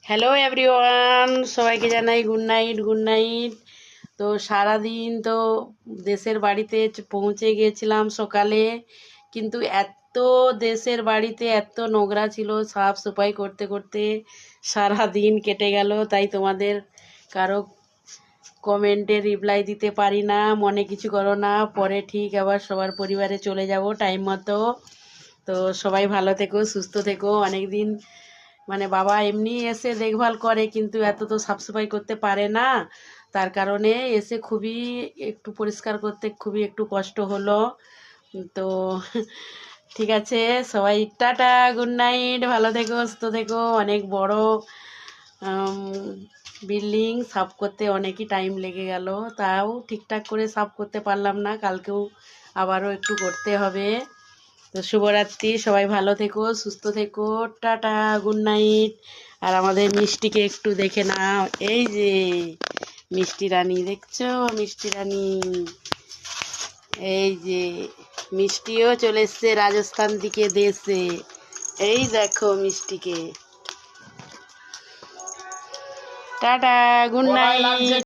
Hello everyone, সবাইকে জানাই good night good night. তো সারাদিন তো দেশের বাড়িতে পৌঁছে গিয়েছিলাম সকালে, কিন্তু এত দেশের বাড়িতে এত নোংরা ছিল, সাফ সাফাই করতে করতে সারা দিন কেটে গেল। তাই তোমাদের কারো কমেন্টে রিপ্লাই দিতে পারি না, মনে কিছু করো না। পরে ঠিক আবার সবার পরিবারে চলে যাব টাইম মতো। তো সবাই ভালো থেকো, সুস্থ থেকো। অনেক দিন মানে বাবা এমনি এসে দেখভাল করে, কিন্তু এত তো সাফসাফাই করতে পারে না। তার কারণে এসে খুবই একটু পরিষ্কার করতে খুবই একটু কষ্ট হলো। তো ঠিক আছে, সবাই টাটা, গুড নাইট, ভালো থেকো, সুস্থ থেকো। অনেক বড় বিল্ডিং সাফ করতে অনেকই টাইম লেগে গেল, তাও ঠিকঠাক করে সাফ করতে পারলাম না। কালকেও আবারও একটু করতে হবে। তো শুভরাত্রি, সবাই ভালো থেকো, সুস্থ থেকো, টাটা, গুড নাইট। আর আমাদের মিষ্টিকে একটু দেখে নাও, এই যে মিষ্টি রানী, দেখছো মিষ্টি রানী? এই যে মিষ্টিও চলে এসছে রাজস্থান থেকে দেশে। এই দেখো মিষ্টিকে। Tata, good night.